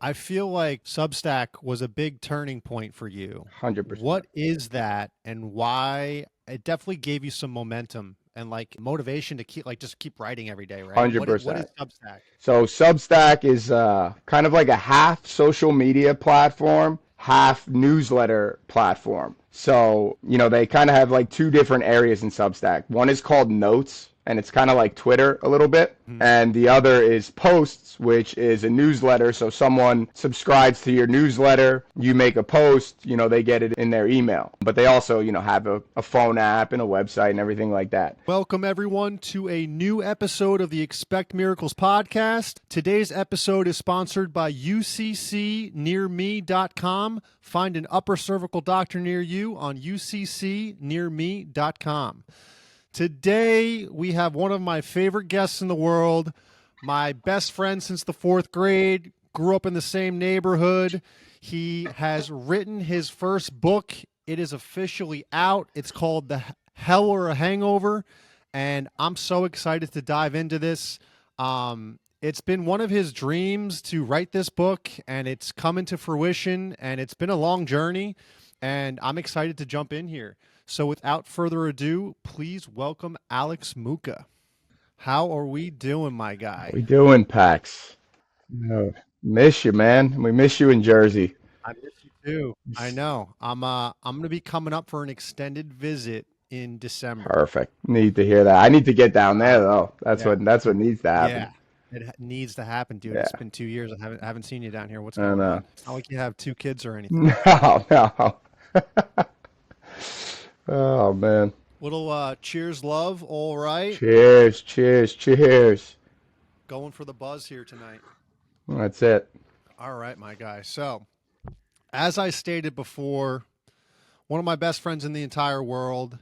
I feel like Substack was a big turning point for you. 100%. What is that and why? It definitely gave you some momentum and like motivation to keep like just keep writing every day, right? What is 100%. Substack? So Substack is kind of like a half social media platform, half newsletter platform. So, they kind of have like two different areas in Substack. One is called Notes, and it's kind of like Twitter a little bit. Mhm. And the other is Posts, which is a newsletter. So someone subscribes to your newsletter, you make a post, they get it in their email. But they also, have a phone app and a website and everything like that. Welcome, everyone, to a new episode of the Expect Miracles podcast. Today's episode is sponsored by uccnearme.com. Find an upper cervical doctor near you on uccnearme.com. Today, we have one of my favorite guests in the world, my best friend since the fourth grade, grew up in the same neighborhood. He has written his first book. It is officially out. It's called The Hell or a Hangover, and I'm so excited to dive into this. It's been one of his dreams to write this book, and it's come into fruition, and it's been a long journey, and I'm excited to jump in here. So without further ado, please welcome Alex Muka. How are we doing, my How guy? we doing, Pax? Oh, miss you, man. We miss you in Jersey. I miss you too. I know. I'm gonna be coming up for an extended visit in December. Perfect. Need to hear that. I need to get down there Uh, though. That's yeah, what needs to happen. yeah. Needs to happen, dude. It's Yeah. been 2 years. I haven't seen you down here. What's I going know. on? It's not like you have two kids or anything. No, no. Oh man. Little cheers, love. All right. Cheers, cheers, cheers. Going for the buzz here tonight. That's it. All right, my guy. So, as I stated before, one of my best friends in the entire world.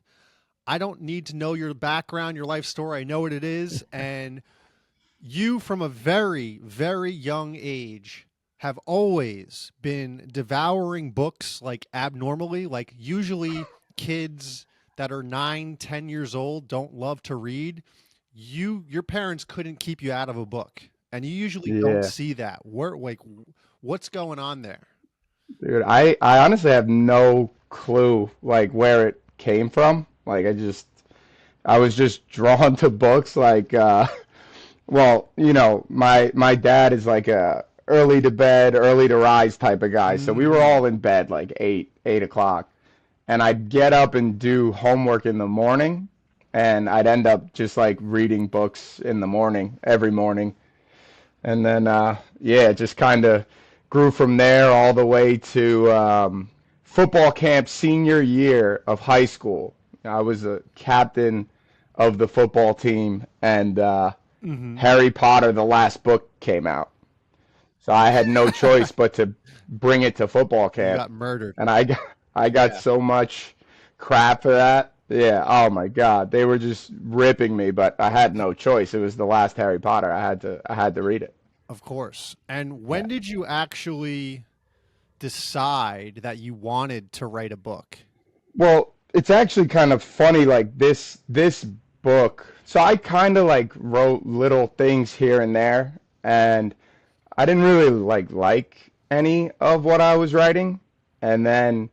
I don't need to know your background, your life story. I know what it is. And you, from a very, very young age, have always been devouring books like abnormally. Like, usually, kids that are 9, 10 years old don't love to read. Your parents couldn't keep you out of a book. And you usually don't Yeah. see that. What's going on there? Dude, I honestly have no clue like where it came from. Like I was just drawn to books like well, my dad is like a early to bed, early to rise type of guy. So we were Mm, all in bed like 8 o'clock, and I'd get up and do homework in the morning, and I'd end up just like reading books in the morning every morning, and then yeah, it just kind of grew from there all the way to football camp senior year of high school. I was a captain of the football team, and hmm Harry Potter, the last book, came out. So I had no choice but to bring it to football You camp. got murdered. And I got Yeah. so much crap for that. Yeah, oh my God. They were just ripping me, but I had no choice. It was the last Harry Potter. I had to read it. Of course. And Yeah. when did you actually decide that you wanted to write a book? Well, it's actually kind of funny like this book. So I kind of like wrote little things here and there, and I didn't really like any of what I was writing. And then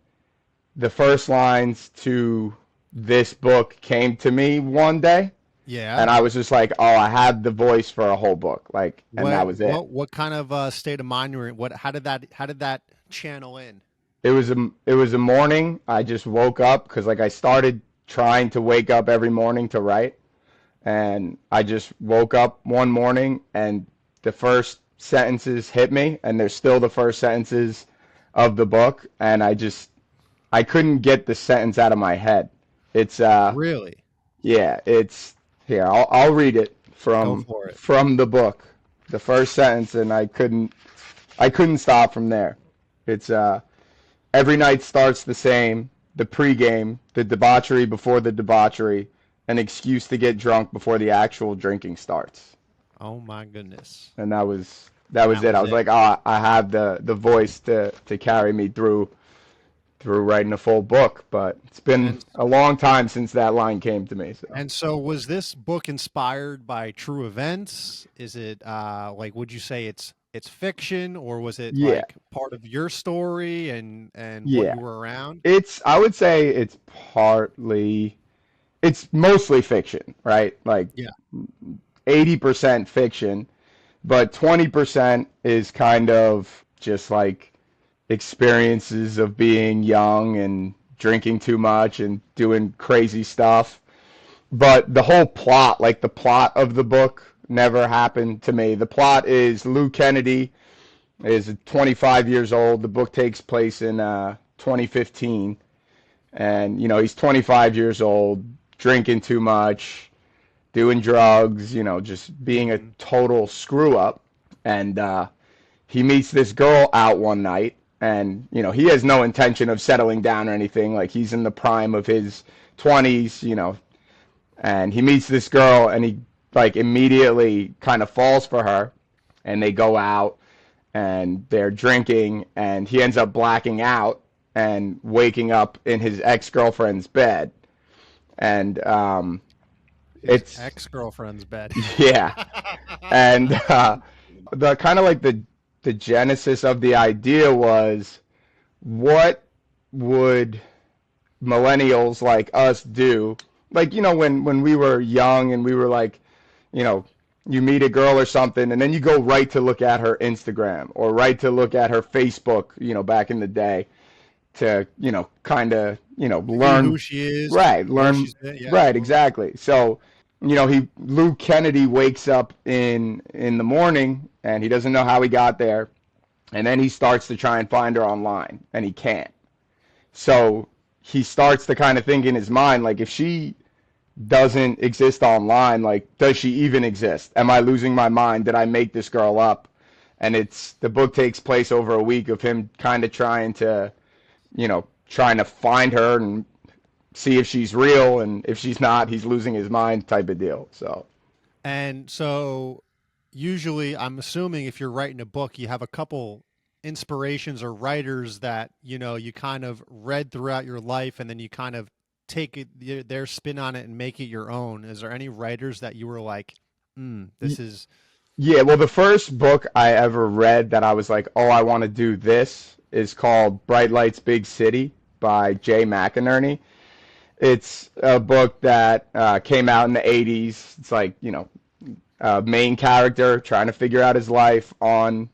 the first lines to this book came to me one day, Yeah. and I was just like, "Oh, I have the voice for a whole book." Like, and that What was it. what what kind of state of mind you were in? How did that channel in? It was a morning. I just woke up because like I started trying to wake up every morning to write, and I just woke up one morning and the first sentences hit me, and they're still the first sentences of the book, and I couldn't get the sentence out of my head. It's Really? yeah, it's here. I'll read it Go from for it. from the book, the first sentence, and I couldn't stop from there. It's every night starts the same. The pregame, the debauchery before the debauchery, an excuse to get drunk before the actual drinking starts. Oh my goodness. And that was That it. I was was it. like, oh, I have the voice to carry me through writing a full book. But it's been And a long time since that line came to me. So and so was this book inspired by true events? Is it like would you say it's it's fiction, or was it Yeah, like part of your story and what yeah. you were around? I would say it's mostly fiction, right? Like Yeah. 80% fiction, but 20% is kind of just like experiences of being young and drinking too much and doing crazy stuff. But the whole plot, like the plot of the book, never happened to me. The plot is Lou Kennedy is 25 years old. The book takes place in 2015, and he's 25 years old, drinking too much, doing drugs, just being a Hmm. total screw up. And he meets this girl out one night, and he has no intention of settling down or anything. Like he's in the prime of his 20s, and he meets this girl, and he like immediately kind of falls for her, and they go out and they're drinking, and he ends up blacking out and waking up in his ex-girlfriend's bed. And His it's ex-girlfriend's bed. yeah. And the kind of like the genesis of the idea was, what would millennials like us do? Like, when we were young and we were like, you know, you meet a girl or something, and then you go right to look at her Instagram or right to look at her Facebook, back in the day, to, kind of, See who learn, she is, right, where learn, she's been. Yeah, right, absolutely. exactly. So, Lou Kennedy wakes up in the morning, and he doesn't know how he got there, and then he starts to try and find her online, and he can't. So he starts to kind of think in his mind, like, if she doesn't exist online, like, does she even exist? Am I losing my mind? Did I make this girl up? And the book takes place over a week of him kind of trying to find her and see if she's real, and if she's not, he's losing his mind type of deal. So And so usually I'm assuming if you're writing a book, you have a couple inspirations or writers that, you kind of read throughout your life and then you kind of take their spin on it and make it your own. Is there any writers that you were like, this is yeah, well, the first book I ever read that I was like, oh, I want to do this is called Bright Lights, Big City by Jay McInerney. It's a book that came out in the 80s. It's like, main character trying to figure out his life on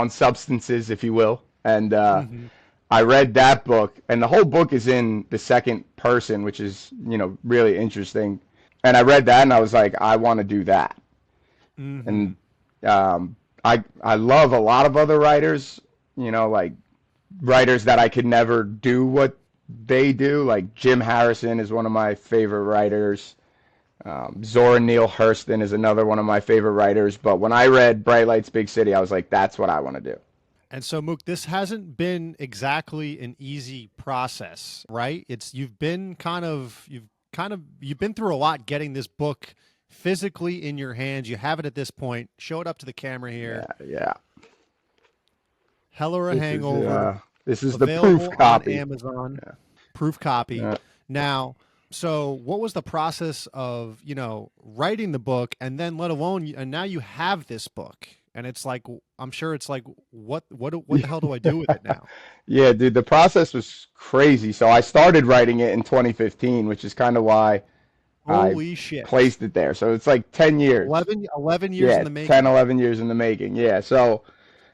substances, if you will. And Mhm. I read that book, and the whole book is in the second person, which is, really interesting. And I read that, and I was like, I want to do that. And Mhm. I love a lot of other writers, like writers that I could never do what they do. Like Jim Harrison is one of my favorite writers. Zora Neale Hurston is another one of my favorite writers. But when I read Bright Lights, Big City, I was like, that's what I want to do. And so, Mook, this hasn't been exactly an easy process, right? You've been through a lot getting this book physically in your hands. You have it at this point. Show it up to the camera here. Yeah, yeah. Hell or a This is Hangover, uh, this is the proof available on copy. Amazon, Yeah. proof copy. Yeah. Now, so what was the process of, writing the book and then let alone, and now you have this book and it's like, I'm sure it's like, what the hell do I do with it now? Yeah, dude, the process was crazy. So I started writing it in 2015, which is kind of why I Holy shit. placed it there. So it's like 10 years. 11 years in Yeah, the 10, making. 11 years in the making. Yeah, so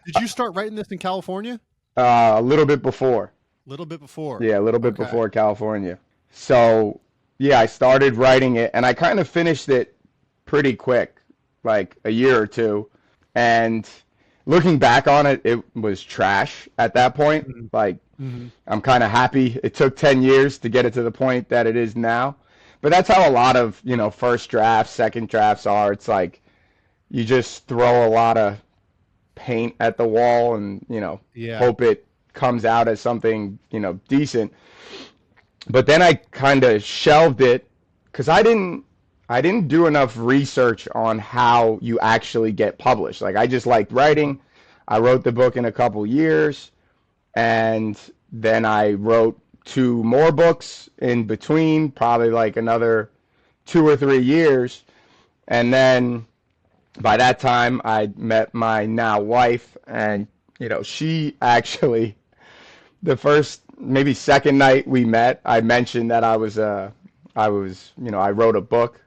Did you start writing this in California? a little bit before. A little bit before. Yeah, a little bit Okay. before California. So, yeah, I started writing it, and I kind of finished it pretty quick, like a year or two. And looking back on it, it was trash at that point. Mhm. Like, Mhm. I'm kind of happy it took 10 years to get it to the point that it is now. But that's how a lot of, first drafts, second drafts are. It's like you just throw a lot of paint at the wall and, Yeah. hope it comes out as something, decent. But then I kind of shelved it because I didn't do enough research on how you actually get published. Like I just liked writing. I wrote the book in a couple years, and then I wrote two more books in between, probably like another 2 or 3 years. And then By that time, I met my now wife, and she actually the first maybe second night we met, I mentioned that I wrote a book,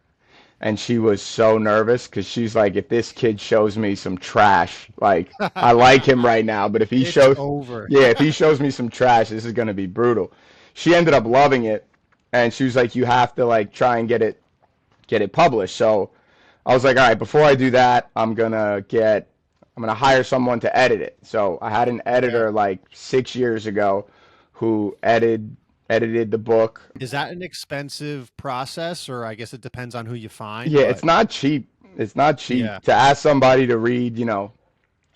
and she was so nervous because she's like, if this kid shows me some trash, like I like him right now, but It's over. if he shows me some trash, this is gonna be brutal. She ended up loving it, and she was like, you have to like try and get it published. So I was like, all right, before I do that, I'm gonna hire someone to edit it. So I had an Yeah. editor like 6 years ago who edited the book. Is that an expensive process, or I guess it depends on who you find, Yeah, it's but not cheap. It's not cheap yeah. to ask somebody to read, a Yeah,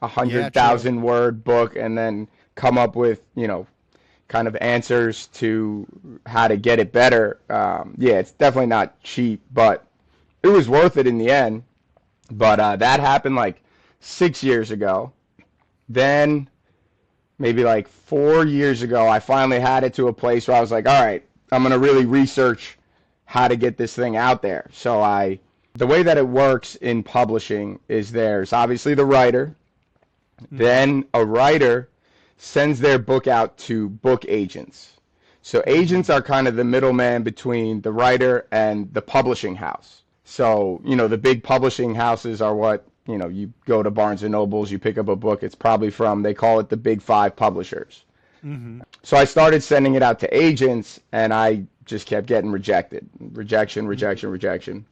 hundred true. thousand word book and then come up with, kind of answers to how to get it better. Yeah, it's definitely not cheap, but it was worth it in the end. But that happened like 6 years ago. Then maybe like 4 years ago, I finally had it to a place where I was like, all right, I'm going to really research how to get this thing out there. The way that it works in publishing is there's obviously the writer, Hmm. then a writer sends their book out to book agents. So agents Hmm. are kind of the middleman between the writer and the publishing house. So, the big publishing houses are what, you go to Barnes and Nobles, you pick up a book, it's probably from, they call it the big five publishers. Hmm. So I started sending it out to agents, and I just kept getting rejected. Rejection, Hmm. rejection, rejection.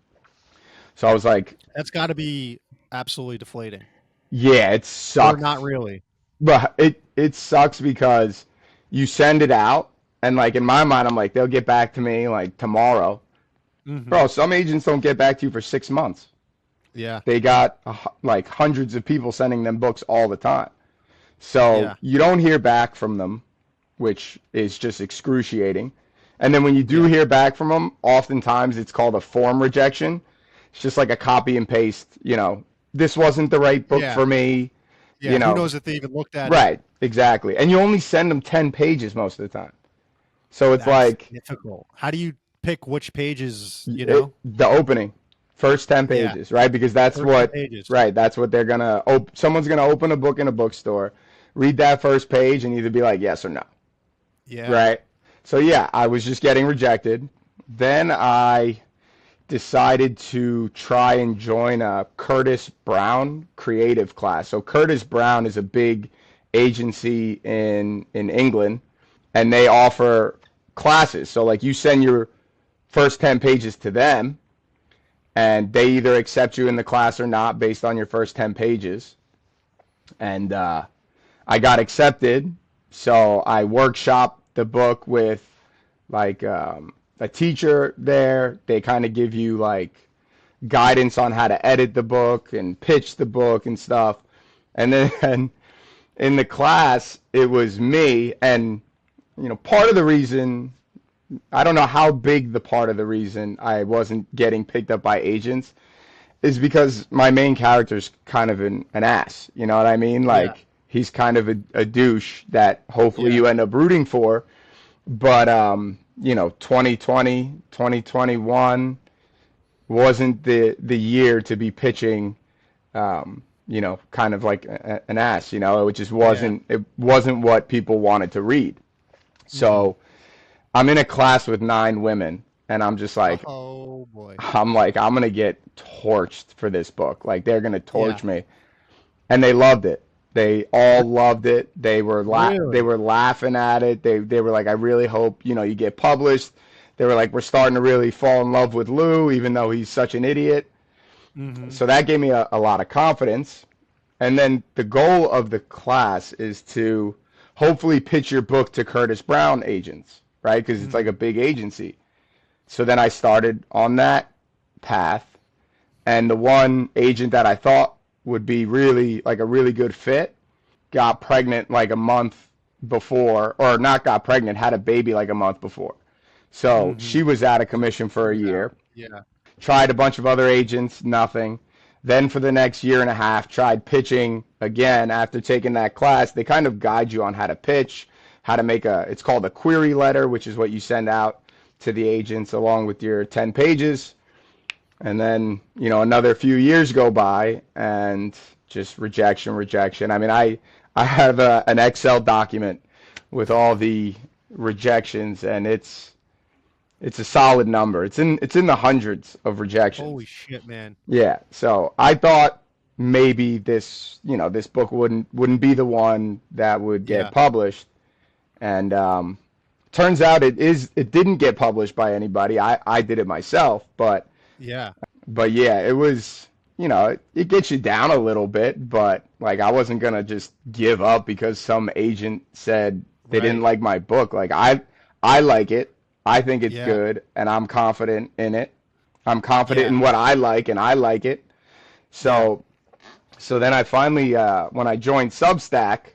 So I was like, That's got to be absolutely deflating, yeah, it or not sucks. really. But it sucks because you send it out, and like in my mind, I'm like, they'll get back to me like tomorrow. Hmm. Bro, some agents don't get back to you for 6 months. Yeah. They got like hundreds of people sending them books all the time. So Yeah. you don't hear back from them, which is just excruciating. And then when you do Yeah. hear back from them, oftentimes it's called a form rejection. It's just like a copy and paste, this wasn't the right book Yeah. for me, you Yeah. Who know. knows if they even looked at it? Right, exactly. And you only send them 10 pages most of the time. So it's That's like difficult. How do you pick which pages, you know? the opening, first 10 Yeah. pages, right? Because that's First 10 what, pages. right, that's what they're gonna, someone's gonna open a book in a bookstore, read that first page and either be like yes or no, Yeah. right? So yeah, I was just getting rejected. Then I decided to try and join a Curtis Brown creative class. So Curtis Brown is a big agency in England, and they offer classes. So like you send your first 10 pages to them, and they either accept you in the class or not based on your first 10 pages. And I got accepted, so I workshopped the book with like a teacher there. They kind of give you like guidance on how to edit the book and pitch the book and stuff. And then in the class, it was me. And, part of the reason, I don't know how big the part of the reason I wasn't getting picked up by agents is because my main character's kind of an ass. You know what I mean? Yeah. Like, he's kind of a douche that hopefully Yeah. you end up rooting for. But, 2020, 2021 wasn't the year to be pitching, kind of like an ass. It just Yeah. wasn't what people wanted to read. Hmm. So I'm in a class with 9 women, and Oh boy. I'm gonna get torched for this book. Like they're gonna Yeah. torch me, and they loved it. They all loved it. They Really? were laughing at it. They were like, I really hope you get published. They were like, we're starting to really fall in love with Lou, even though he's such an idiot. Hmm. So that gave me a lot of confidence. And then the goal of the class is to hopefully pitch your book to Curtis Brown agents, right? Because it's like Hmm. a big agency. So then I started on that path, and the one agent that I thought would be really like a really good fit got pregnant like a month before, or not got pregnant, had a baby like a month before. So Hmm. she was out of commission She for a was out. year. Yeah. Tried a bunch of other agents, nothing. Then for the next year and a half, tried pitching again after taking that class. They kind of guide you on how to pitch, how to make it's called a query letter, which is what you send out to the agents along with your 10 pages. And then, another few years go by and just rejection. I mean, I have an Excel document with all the rejections, and it's a solid number. It's in the hundreds of Holy rejections. shit, man. Yeah. So I thought maybe this book wouldn't be the one that would get Yeah. published. And turns out it didn't get published by anybody. I did it myself, Yeah. but yeah, it was, it gets you down a little bit, but like I wasn't gonna just give up because some agent said they didn't Right. like my book. Like I like it. I think it's Yeah. good and I'm confident in it. I'm confident Yeah. in what I like and I like it. Yeah. So then I finally when I joined Substack,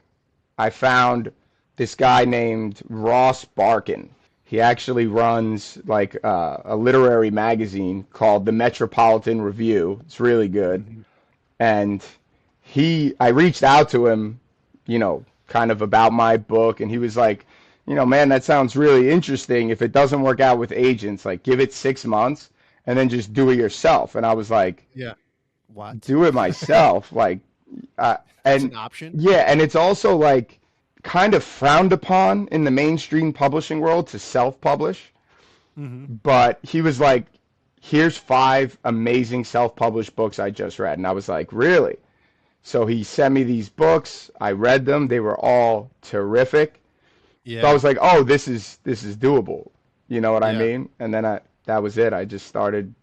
I found this guy named Ross Barkin. He actually runs like a literary magazine called the Metropolitan Review. It's really good. Hmm. And I reached out to him, kind of about my book, and he was like, man, that sounds really interesting. If it doesn't work out with agents, like give it 6 months and then just do it yourself. And I was like, Yeah. What? do it myself, like, That's and an option. yeah, and it's also like kind of frowned upon in the mainstream publishing world to self-publish. Hmm. But he was like, here's 5 amazing self-published books I just read. And I was like, really? So he sent me these books. I read them. They were all terrific. So I Yeah. was like, oh, this is doable. You know what I Yeah. mean? And then that was it. I just started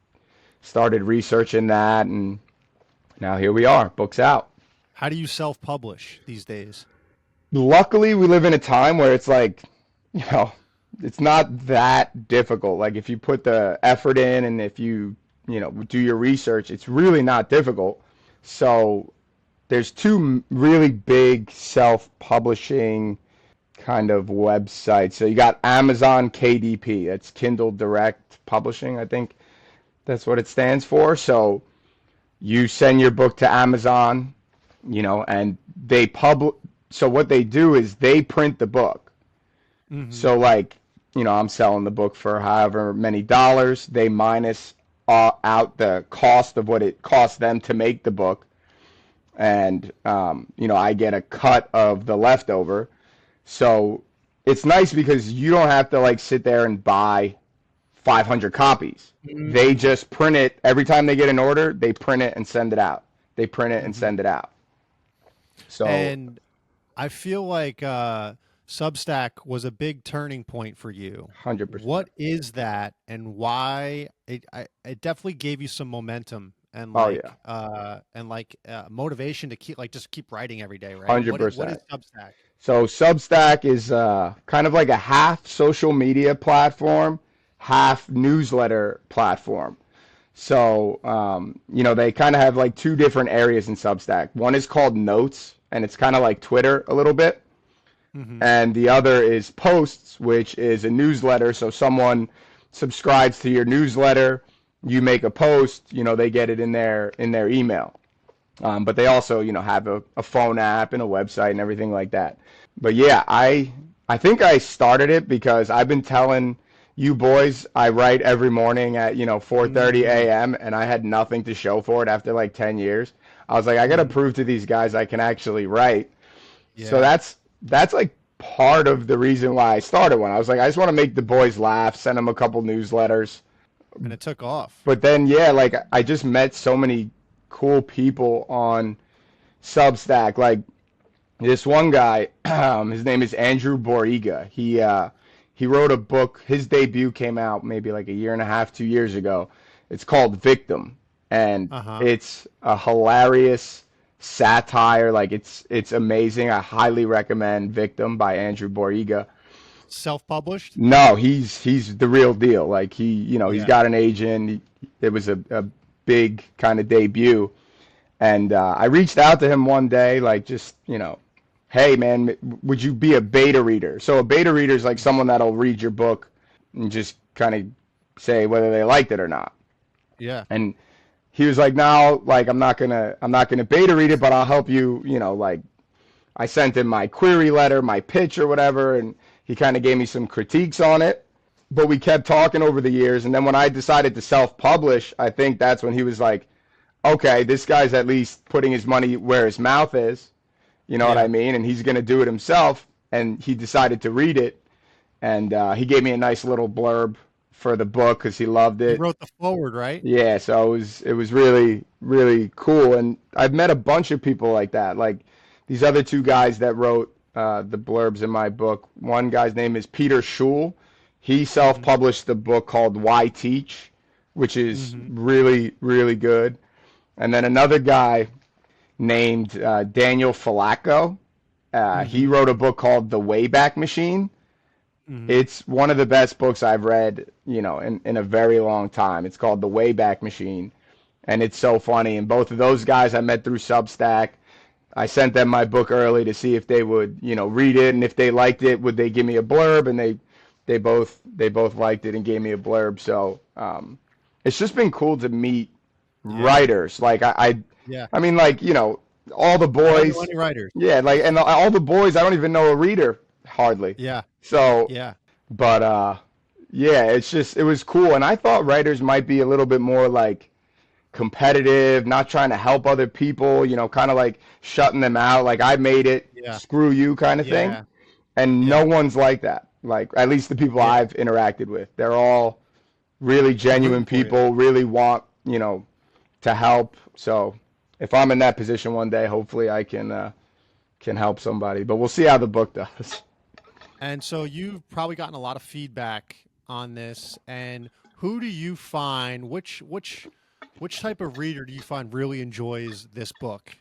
researching that, and now here we are. Book's out. How do you self-publish these days? Luckily, we live in a time where it's like, you know, it's not that difficult. Like if you put the effort in and if you do your research, it's really not difficult. So there's two really big self-publishing kind of websites. So you got Amazon KDP, that's Kindle Direct Publishing, I think that's what it stands for. So you send your book to Amazon, and so what they do is they print the book. Hmm. So like, I'm selling the book for however many dollars. They minus out the cost of what it costs them to make the book, and I get a cut of the leftover. So it's nice because you don't have to like sit there and buy 500 copies. They Hmm. just print it every time they get an order. They print it and send it out. They print it and Hmm. send it out. So And I feel like Substack was a big turning point for you. 100%. What is that, and why? It definitely gave you some momentum Oh yeah, and motivation to just keep writing every day, right? What is 100%. Substack? So Substack is kind of like a half social media platform, half newsletter platform. So, they kind of have like two different areas in Substack. One is called Notes, and it's kind of like Twitter a little bit. Hmm. And the other is Posts, which is a newsletter. So someone subscribes to your newsletter, you make a post, they get it in their email. But they also, have a phone app and a website and everything like that. But yeah, I think I started it because I've been telling you boys I write every morning at 4:30 Hmm. a.m. and I had nothing to show for it after like 10 years. I was like, I got to Hmm. prove to these guys I can actually write. So Yeah, that's like part of the reason why I started one. I was like, I just want to make the boys laugh, send them a couple newsletters. and it took off. But then yeah, like I just met so many cool people on Substack. Like this one guy, his name is Andrew Borrega. He wrote a book. His debut came out maybe like a year and a half, 2 years ago. It's called Victim, and Uh-huh. it's a hilarious satire. Like it's amazing. I highly recommend Victim by Andrew Borrega. Self-published? No, he's the real deal. Like he's Yeah. got an agent. It was a big kind of debut. And I reached out to him one day, like just, hey man, would you be a beta reader? So a beta reader is like someone that'll read your book and just kind of say whether they liked it or not. Yeah. And he was like, no, like I'm not gonna beta read it, but I'll help you, like I sent him my query letter, my pitch or whatever, and he kind of gave me some critiques on it. but we kept talking over the years. And then when I decided to self-publish, I think that's when he was like, okay, this guy's at least putting his money where his mouth is. You know what I Yeah. mean? And he's going to do it himself. And he decided to read it. And he gave me a nice little blurb for the book because he loved He it. wrote the forward, right? Yeah, so it was really really cool, and I've met a bunch of people like that, like these other two guys that wrote the blurbs in my book. One guy's name is Peter Schul. He Hmm. self-published the book called Why Teach, which is Hmm. really really good. And then another guy named Daniel Falaco. He Hmm. wrote a book called The Wayback Machine. Hmm. It's one of the best books I've read, in a very long time. It's called The Wayback Machine, and it's so funny. And both of those guys I met through Substack. I sent them my book early to see if they would, read it, and if they liked it, would they give me a blurb? And they both liked it and gave me a blurb. So it's just been cool to meet Yeah. writers. Like I, Yeah. I mean, like all the I don't know boys. any writers. Yeah, like and all the boys. I don't even know a reader hardly. Yeah. So Yeah. but yeah, it was cool, and I thought writers might be a little bit more like competitive, not trying to help other people, kind of like shutting them out, like I made it, Yeah. screw you kind of thing. Yeah. And no Yeah. one's like that. Like at least the people Yeah. I've interacted with, they're all really They're genuine rooting for you. people, really want, to help. So if I'm in that position one day, hopefully I can help somebody. But we'll see how the book does. And so you've probably gotten a lot of feedback on this. And who do you find, which type of reader do you find really enjoys this book?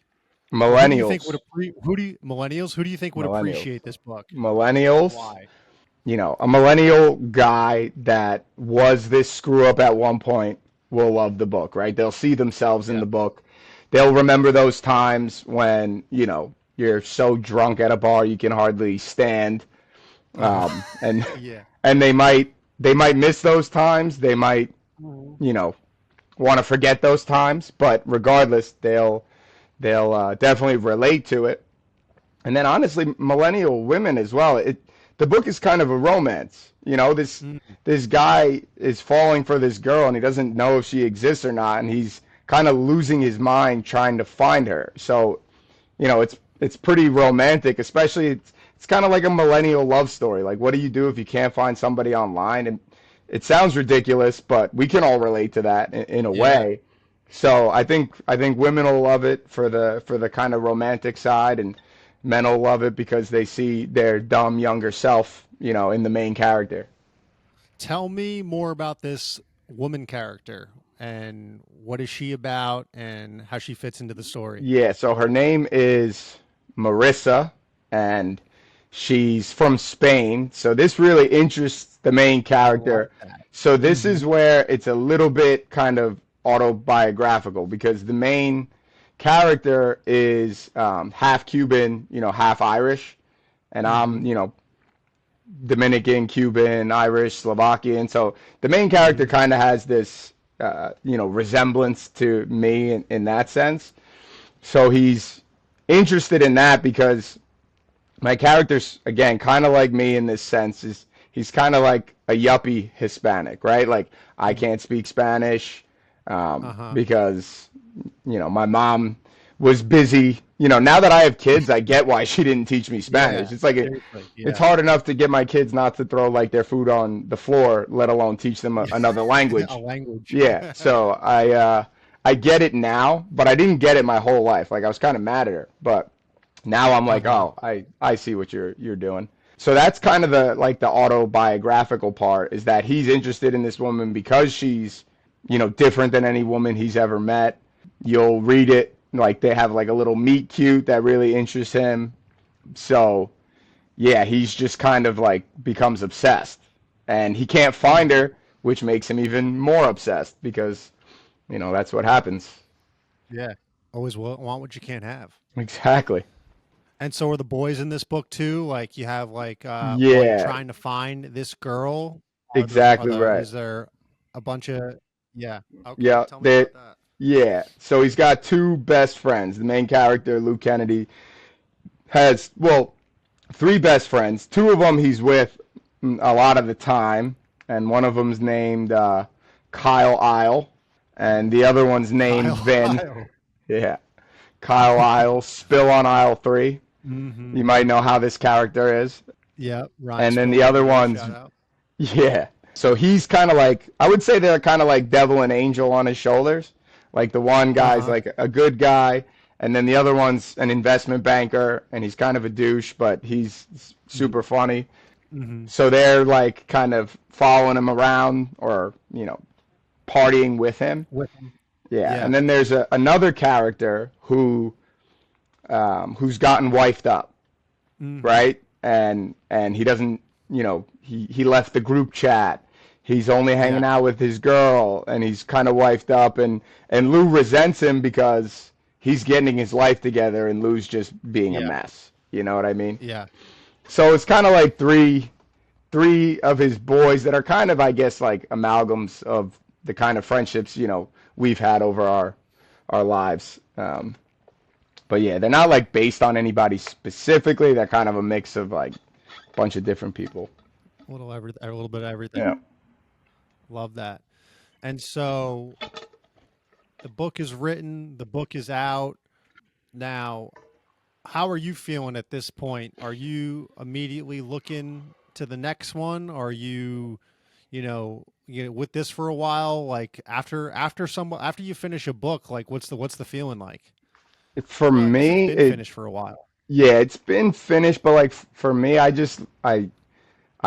Or who do you think would Millennials, millennials? Who do you think would millennials, appreciate this book and millennials. why? A millennial guy that was this screw up at one point will love the book, right? They'll see themselves in Yeah. the book. They'll remember those times when, you're so drunk at a bar you can hardly stand. Uh-huh. And Yeah. and they might miss those times. They might, Mhm. you know, want to forget those times, but regardless, they'll definitely relate to it. And then honestly, millennial women as well. The book is kind of a romance. Mhm. This guy is falling for this girl and he doesn't know if she exists or not, and he's kind of losing his mind trying to find her. So, it's pretty romantic, especially it's kind of like a millennial love story. Like what do you do if you can't find somebody online? And it sounds ridiculous, but we can all relate to that in a Yeah. way. So I think women will love it for the kind of romantic side, and men will love it because they see their dumb younger self, in the main character. Tell me more about this woman character and what is she about and how she fits into the story. Yeah, so her name is Marissa, and she's from Spain. So this really interests the main I like character. that. So this Hmm. is where it's a little bit kind of autobiographical because the main character is half Cuban, half Irish, and I'm, Hmm. Dominican, Cuban, Irish, Slovakian. So the main character Hmm. kind of has this, resemblance to me in that sense. So he's interested in that because my character's again kind of like me in this sense is he's kind of like a yuppie Hispanic, right? Like I can't speak Spanish Uh-huh. because my mom was busy. Now that I have kids, I get why she didn't teach me Spanish. Yeah. It's like Seriously. it's Yeah. hard enough to get my kids not to throw like their food on the floor, let alone teach them another A language. language. Yeah, so I get it now, but I didn't get it my whole life. Like I was kind of mad at her, but now I'm like, Uh-huh. oh, I see what you're doing. So that's kind of the autobiographical part is that he's interested in this woman because she's, different than any woman he's ever met. You'll read it like they have like a little meet cute that really interests him. So, yeah, he's just kind of like becomes obsessed. And he can't find Hmm. her, which makes him even more obsessed because, that's what happens. Yeah. Always want what you can't have. Exactly. And so are the boys in this book too? Like you have like while you're Yeah, trying to find this girl, are exactly the right. is there a bunch of yeah. Okay, Yeah, tell me about that. yeah. So he's got two best friends. The main character, Luke Kennedy, has, well, three best friends. Two of them he's with a lot of the time. and one of them's named Kyle Isle, and the other one's named Kyle. Vin. Kyle. Yeah, Kyle Isle, spill on aisle 3. Mm-hmm. You might know how this character is. Yeah, Ryan And then the other Spielberger, one's, shout out. yeah. So he's kind of like, I would say they're kind of like devil and angel on his shoulders. Like the one guy's Uh-huh. like a good guy, and then the other one's an investment banker, and he's kind of a douche, but he's super funny. Mm-hmm. So they're like kind of following him around or, partying with him. With him. Yeah. Yeah. And then there's another character who's gotten wifed up, Mm-hmm. right? And he doesn't, he left the group chat. He's only Yeah. hanging out with his girl, and he's kind of wifed up, and Lou resents him because he's getting his life together, and Lou's just being a Yeah. mess. You know what I mean? Yeah. So it's kind of like three of his boys that are kind of, I guess, like amalgams of the kind of friendships we've had over our lives. But yeah, they're not like based on anybody specifically. They're kind of a mix of like a bunch of different people. A little bit of everything. Yeah. Love that. And so the book is written, the book is out. Now, how are you feeling at this point? Are you immediately looking to the next one? Are you, with this for a while? Like after you finish a book, like what's the feeling like? For Well, I guess it's me, been finished for a while. yeah, it's been finished, but like for me, I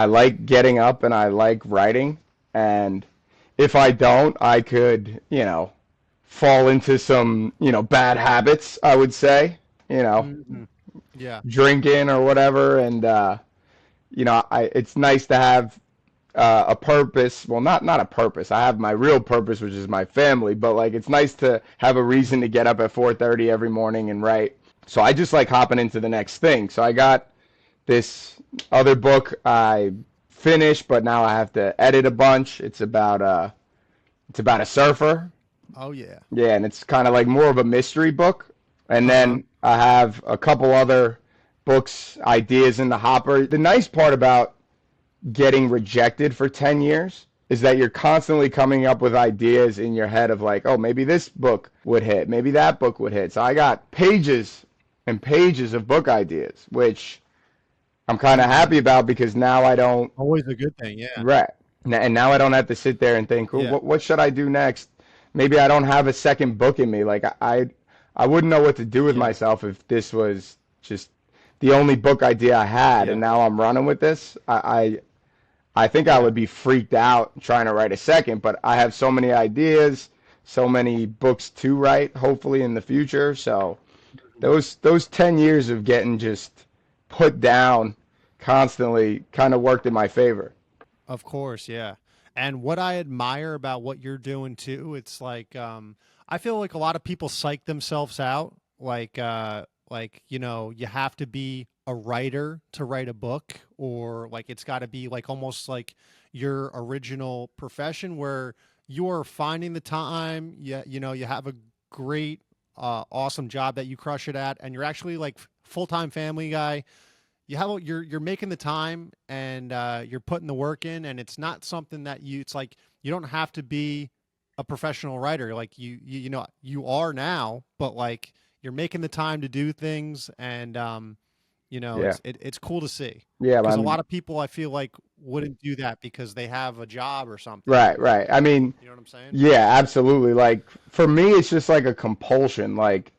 like getting up and I like writing, and if I don't, I could, fall into some, bad habits, I would say, Hmm. Yeah. drinking or whatever, and it's nice to have a purpose. Well, not a purpose. I have my real purpose, which is my family, but like it's nice to have a reason to get up at 4:30 every morning and write. So I just like hopping into the next thing. So I got this other book I finished, but now I have to edit a bunch. It's about a surfer. Oh yeah. Yeah, and it's kind of like more of a mystery book. And Uh-huh. then I have a couple other books, ideas in the hopper. The nice part about getting rejected for 10 years is that you're constantly coming up with ideas in your head of like, oh, maybe this book would hit, maybe that book would hit. So I got pages and pages of book ideas, which I'm kind of Hmm. happy about because now I don't, Always a good thing. Yeah. right. And now I don't have to sit there and think, oh, Yeah. what should I do next? Maybe I don't have a second book in me. Like I wouldn't know what to do with Yeah. myself if this was just the only book idea I had, Yeah. and now I'm running with this. I think I Yeah. would be freaked out trying to write a second, but I have so many ideas, so many books to write, hopefully in the future. So those 10 years of getting just put down constantly kind of worked in my favor. Of course, yeah. And what I admire about what you're doing too, it's like I feel like a lot of people psych themselves out. Like, you have to be a writer to write a book, or like it's got to be like almost like your original profession where you're finding the time, you have a great awesome job that you crush it at, and you're actually like full-time family guy. You're making the time, and you're putting the work in, and it's not something that it's like you don't have to be a professional writer like you are now, but like you're making the time to do things, and Yeah. it's cool to see, Yeah, because a man. lot of people I feel like wouldn't do that because they have a job or something, Right, or right. I mean, you know what I'm saying. yeah, absolutely. Like for me, it's just like a compulsion. Like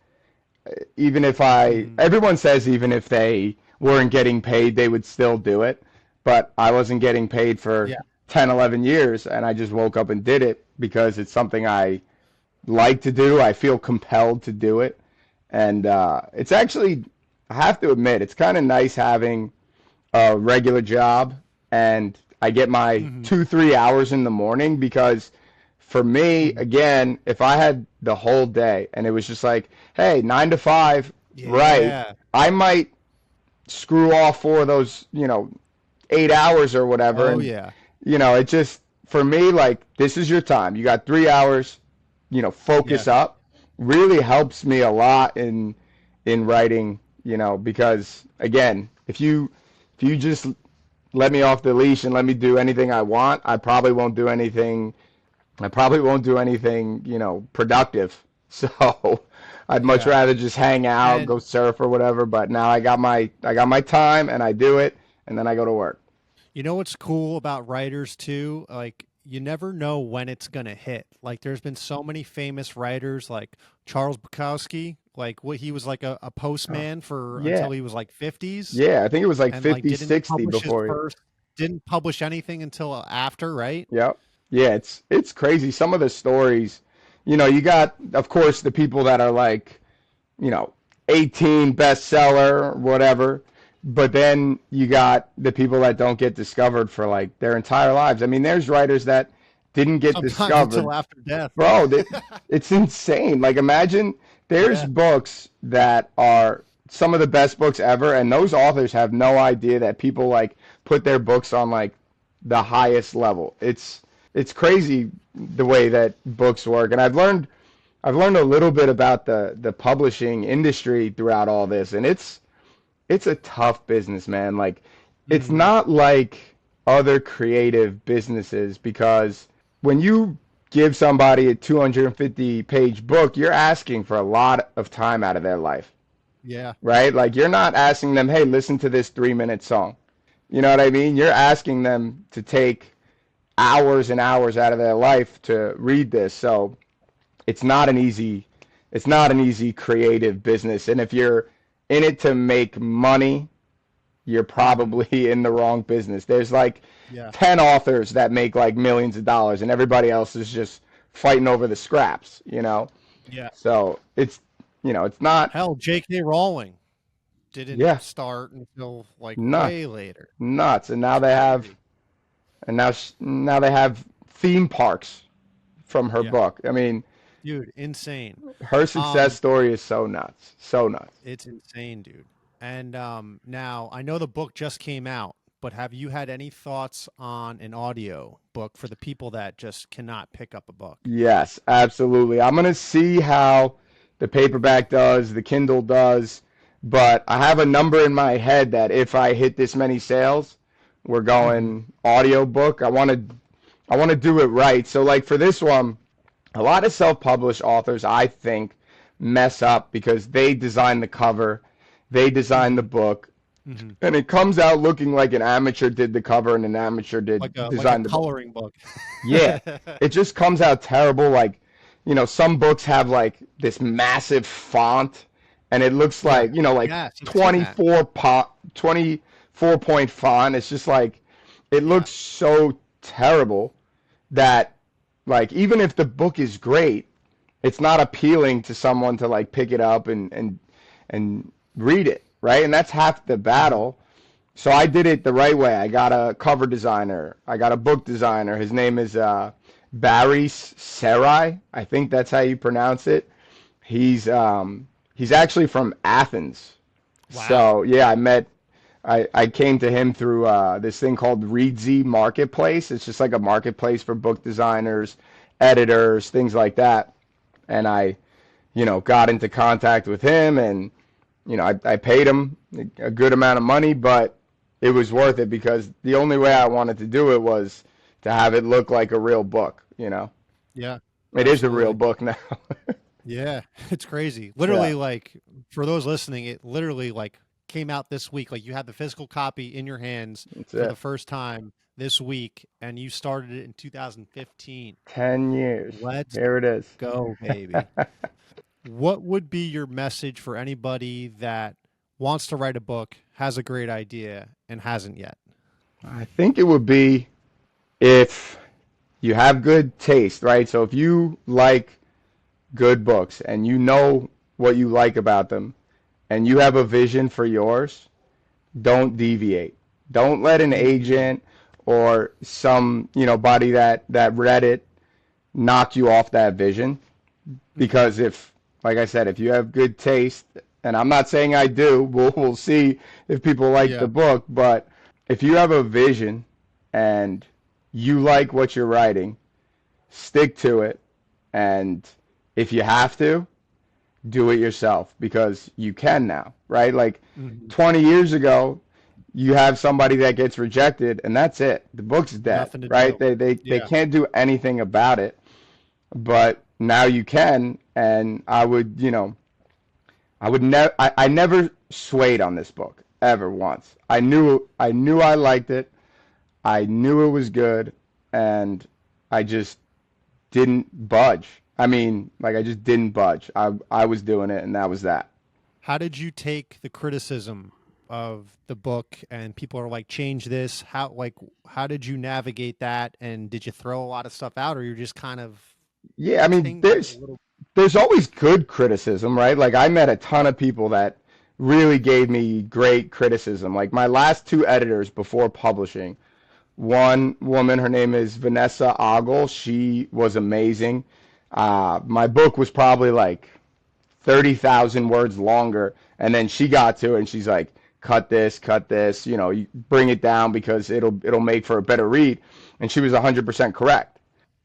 even if Hmm. everyone says even if they weren't getting paid, they would still do it. But I wasn't getting paid for Yeah. 10, 11 years, and I just woke up and did it because it's something I like to do. I feel compelled to do it. And it's actually, I have to admit, it's kind of nice having a regular job and I get my Hmm. 2, 3 hours in the morning because for me, Hmm. again, if I had the whole day and it was just like, hey, 9 to 5, right, Yeah. I might screw off for those, 8 hours or whatever. Oh And, yeah. it just, for me, like, this is your time. You got 3 hours, Yeah. focus up. Really helps me a lot in writing, because again, if you just let me off the leash and let me do anything I want, I probably won't do anything. I probably won't do anything, productive. So I'd much Yeah. rather just hang out, And go surf or whatever. But now I got my time and I do it, and then I go to work. you know what's cool about writers too? Like you never know when it's gonna hit. Like there's been so many famous writers, like Charles Bukowski. Like what he was like a Oh, postman for yeah. until he was like 50s, Yeah, I think it was like and like 50, didn't 60 publish his before he. first, didn't publish anything until after, right? Yep. Yeah, it's crazy. Some of the stories, you got, of course, the people that are like, you know, 18 bestseller, whatever. But then you got the people that don't get discovered for like their entire lives. I mean, there's writers that didn't get Sometimes until discovered. after death. Bro, it's insane. Like, imagine there's Yeah. books that are some of the best books ever, and those authors have no idea that people like put their books on like the highest level. It's crazy the way that books work, and I've learned a little bit about the publishing industry throughout all this, and it's a tough business, man. Like, it's Mhm. not like other creative businesses because when you give somebody a 250-page book, you're asking for a lot of time out of their life, Yeah. right? Like, you're not asking them, hey, listen to this 3-minute song. You know what I mean? You're asking them to take hours and hours out of their life to read this. So it's not an easy it's not an easy creative business. And if you're in it to make money, you're Mhm. probably in the wrong business. There's like Yeah. 10 authors that make like millions of dollars and everybody else is just fighting over the scraps. Yeah. So it's not. Hell, J.K. Rowling didn't Yeah, start until like nuts. way later. Nuts. And now It's they have crazy. and now they have theme parks from her Yeah. book. I mean, Dude, insane. her success Um, story is so nuts. So nuts. it's insane, dude. And now I know the book just came out, but have you had any thoughts on an audio book for the people that just cannot pick up a book? Yes, absolutely. I'm gonna see how the paperback does, the Kindle does, but I have a number in my head that if I hit this many sales, we're Hmm. going audiobook. I want to do it right. So like for this one, a lot of self-published authors, I think, mess up because they design the cover, they design the Hmm. book, Hmm. and it comes out looking like an amateur did the cover and an amateur did Like a design the book. coloring book. Yeah, it just comes out terrible. Like, some books have like this massive font, and it looks Yeah. like, like Yes, I've seen that. 24-point font. It's just like, it Yeah. looks so terrible that, like, even if the book is great, it's not appealing to someone to like pick it up and read it, right? And that's half the Hmm. battle. So I did it the right way. I got a cover designer. I got a book designer. His name is Barry Sarai. I think that's how you pronounce it. He's actually from Athens. Wow. So yeah, I came to him through this thing called Reedsy Marketplace. It's just like a marketplace for book designers, editors, things like that. And I, got into contact with him, and I paid him a good amount of money, but it was worth it because the only way I wanted to do it was to have it look like a real book. Yeah. It is a real Absolutely. book now. Yeah, it's crazy. Yeah, Literally, like for those listening, it literally like came out this week. Like you had the physical copy in your hands that's for the it. first time this week, and you started it in 2015. 10 years. Let's Here it is. go, baby. What would be your message for anybody that wants to write a book, has a great idea, and hasn't yet? I think it would be if you have good taste, right? So if you like good books and you know what you like about them and you have a vision for yours, don't deviate. Don't let an Mm, agent or some, body that read it knock you off that vision. hmm. Because if, like I said, if you have good taste, and I'm not saying I do, we'll see if people like the Yeah. book, but if you have a vision and you like what you're writing, stick to it. And if you have to, do it yourself because you can now, right? Like Hmm. 20 years ago, you have somebody that gets rejected, and that's it. The book's dead, Nothing to right? do. They Yeah. can't do anything about it. But now you can, and I would, I would never, I never swayed on this book ever once. I knew I liked it. I knew it was good, and I just didn't budge. I mean, like I just didn't budge. I was doing it, and that was that. How did you take the criticism of the book and people are like, change this? How did you navigate that? And did you throw a lot of stuff out or you're just kind of Yeah, I mean, like a little? there's always good criticism, right? Like I met a ton of people that really gave me great criticism. Like my last two editors before publishing, one woman, her name is Vanessa Ogle. She was amazing. My book was probably like 30,000 words longer, and then she got to it and she's like, cut this, you bring it down because it'll make for a better read. And she was 100% correct.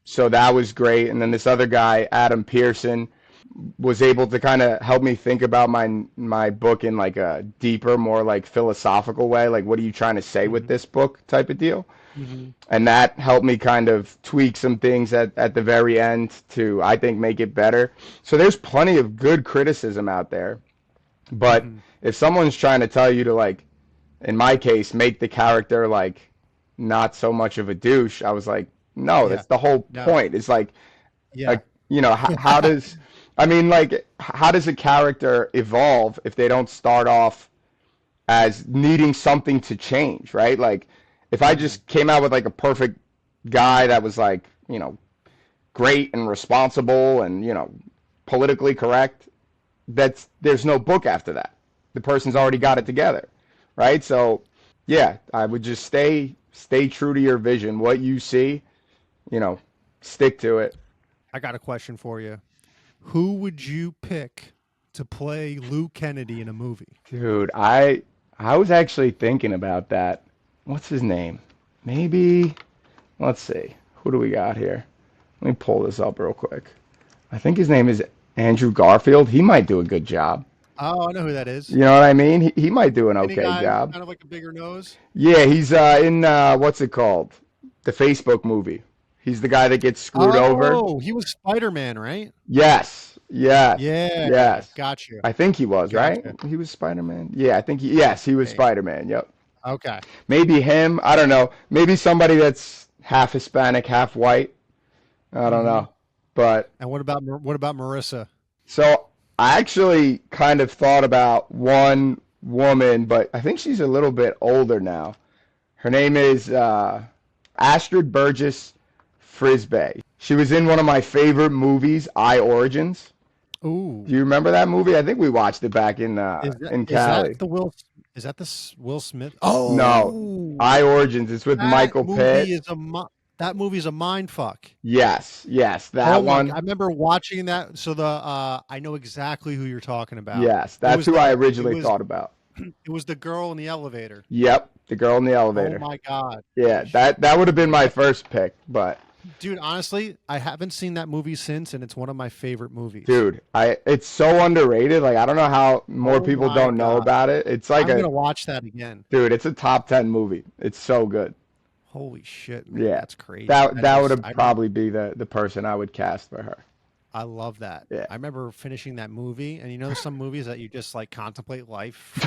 So that was great. And then this other guy, Adam Pearson, was able to kind of help me think about my book in like a deeper, more like philosophical way. Like, what are you trying to say with Mhm, this book type of deal? mhm, And that helped me kind of tweak some things at the very end to, I think, make it better. So there's plenty of good criticism out there. But mhm. if someone's trying to tell you to, like, in my case, make the character like not so much of a douche, I was like, no, Yeah. that's the whole No. point. It's like, Yeah. how does, I mean, like, how does a character evolve if they don't start off as needing something to change, right? Like, if I Mhm, just came out with like a perfect guy that was like, great and responsible and, politically correct, there's no book after that. The person's already got it mhm. together, right? So, yeah, I would just stay true to your vision. What you see, you know, stick to it. I got a question for you. Who would you pick to play Lou Kennedy in a movie? Dude, I was actually thinking about that. What's his name? Maybe, let's see. Who do we got here? Let me pull this up real quick. I think his name is Andrew Garfield. He might do a good job. Oh, I know who that is. You know what I mean? He might do an Skinny okay guy with job. kind of like a bigger nose. Yeah, he's in what's it called? The Facebook movie. He's the guy that gets screwed over. Oh, he was Spider-Man, right? Yes, yes, Yeah, yes. got you. I think he was, right? Gotcha. He was Spider-Man. Yeah, I think yes, he was Hey, Spider-Man. Yep. okay. Maybe him. I don't know. Maybe somebody that's half Hispanic, half white. I don't Hmm. know. But And what about Marissa? so I actually kind of thought about one woman, but I think she's a little bit older now. Her name is Astrid Burgess Frisbee. She was in one of my favorite movies, I Origins. Ooh, Do you remember that movie? I think we watched it back is that in is that Cali. the Will? Is that the Will Smith? No, Oh, I Origins. It's with that Michael movie Pitt. is that movie's a mind fuck. Yes, yes, Oh that my! one. I remember watching that. So I know exactly who you're talking about. Yes, It that's was who I it originally was thought about. it was the girl in the elevator. Yep, the girl in the Oh elevator. my God. Yeah, Holy shit. that would have been my first pick, but Dude, honestly, I haven't seen that movie since, and it's one of my favorite movies. dude, it's so underrated. Like I don't know how more Oh people my don't know God. about it. It's like I'm a gonna watch that again. dude, it's a top 10 movie. It's so good. Holy shit, man. Yeah. That's crazy. That would have probably be the person I would cast for her. I love that. Yeah. I remember finishing that movie, and some movies that you just like contemplate life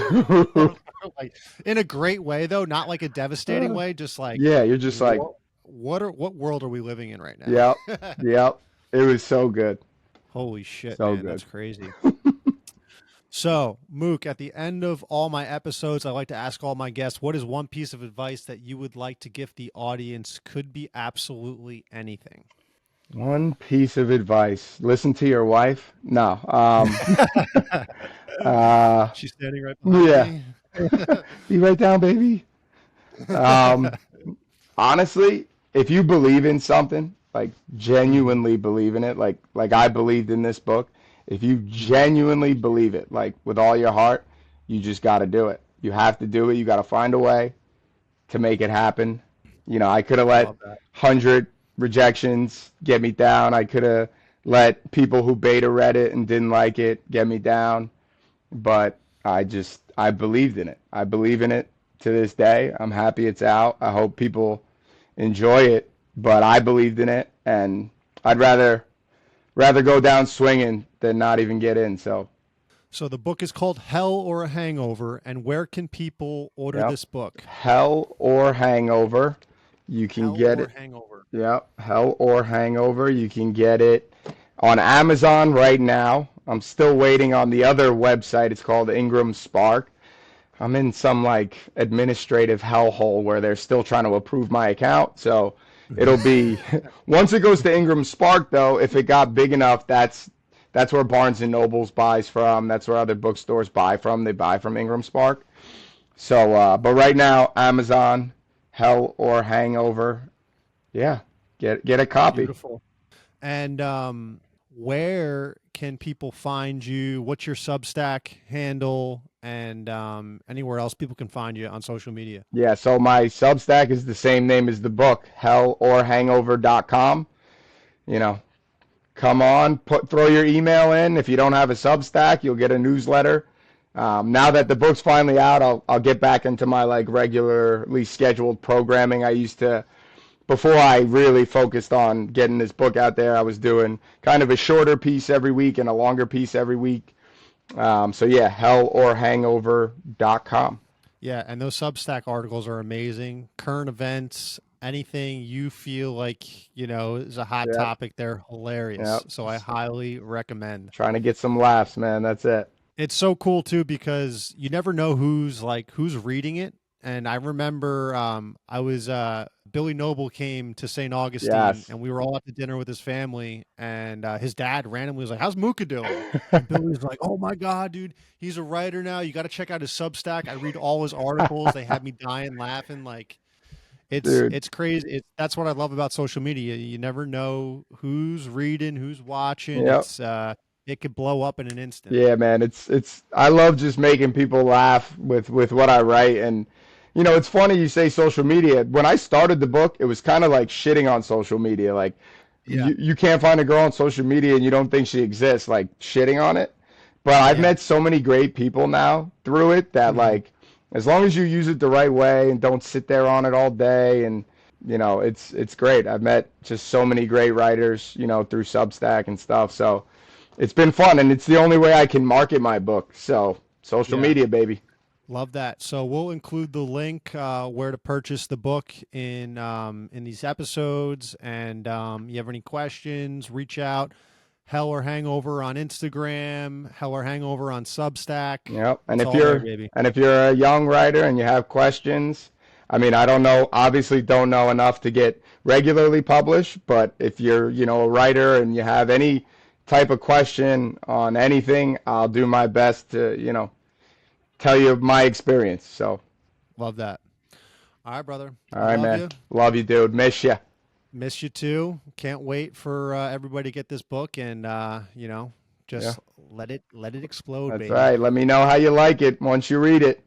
like in a great way though, not like a devastating way, just like Yeah, you're just like, what world are we living in right yep, now? yep. It was so good. Holy shit, So man, good. that's crazy. So, Mook, at the end of all my episodes, I like to ask all my guests, what is one piece of advice that you would like to give the audience? Could be absolutely anything. One piece of advice. Listen to your wife. No. Uh, She's standing right behind yeah. me. Be right down, baby. Um, honestly, if you believe in something, like Mhm, genuinely believe in it, like I believed in this book, if you mhm. genuinely believe it, like with all your heart, you just got to do it. You have to do it. You got to find a way to make it happen. I could have I let love that. 100 rejections get me down. I could have let people who beta read it and didn't like it get me down, but I believed in it. I believe in it. to this day. I'm happy it's out. I hope people enjoy it, but I believed in it, and I'd rather go down swinging than not even get in. So, So the book is called Hell or a Hangover, and where can people order yep, this book? Hell or Hangover. You can Hell get or it. Hangover. Yep, Hell or Hangover. You can get it on Amazon right now. I'm still waiting on the other website. It's called Ingram Spark. I'm in some like administrative hellhole where they're still trying to approve my account. So it'll be once it goes to Ingram Spark though, if it got big enough, that's where Barnes and Nobles buys from. That's where other bookstores buy from. They buy from Ingram Spark. So but right now, Amazon, Hell or Hangover. Yeah. Get a copy. Beautiful. And where can people find you? What's your Substack handle? And anywhere else people can find you on social media? Yeah, so my Substack is the same name as the book, hellorhangover.com. You know, come on, throw your email in. If you don't have a Substack, you'll get a newsletter. Now that the book's finally out, I'll get back into my like regularly scheduled programming. I used to, before I really focused on getting this book out there, I was doing kind of a shorter piece every week and a longer piece every week. So yeah, hellorhangover.com. Yeah, and those Substack articles are amazing. Current events, anything you feel like, is a hot Yep, topic, they're hilarious. yep. So I highly recommend. Trying to get some laughs, man. That's it. It's so cool too because you never know who's reading it. And I remember I was Billy Noble came to St. Augustine Yes. and we were all at the dinner with his family and his dad randomly was like, "How's Muka doing?" And Billy was like, "Oh my God, dude, he's a writer now. You got to check out his Substack. I read all his articles. They had me dying laughing. Like Dude. it's crazy. That's what I love about social media. You never know who's reading, who's watching. Yep. It could blow up in an instant. Yeah, man. It's I love just making people laugh with what I write. And it's funny you say social media. When I started the book, it was kind of like shitting on social media. Like Yeah, you can't find a girl on social media and you don't think she exists, like shitting on it. But I've yeah. met so many great people now through it that Mhm. like as long as you use it the right way and don't sit there on it all day, and it's great. I've met just so many great writers, through Substack and stuff. So it's been fun, and it's the only way I can market my book. So social Yeah. media, baby. Love that. So we'll include the link where to purchase the book in these episodes. And you have any questions, reach out. Hell or Hangover on Instagram, Hell or Hangover on Substack. Yep. And It's if all there, you're baby. and if you're a young writer and you have questions, I mean, I don't know, obviously don't know enough to get regularly published, but if you're, a writer and you have any type of question on anything, I'll do my best to, tell you my experience. So, Love that. All right, brother. all I right, love man. you. Love you, dude. Miss you. Miss you too. Can't wait for everybody to get this book and Yeah, just let it explode, that's baby. right. Let me know how you like it once you read it.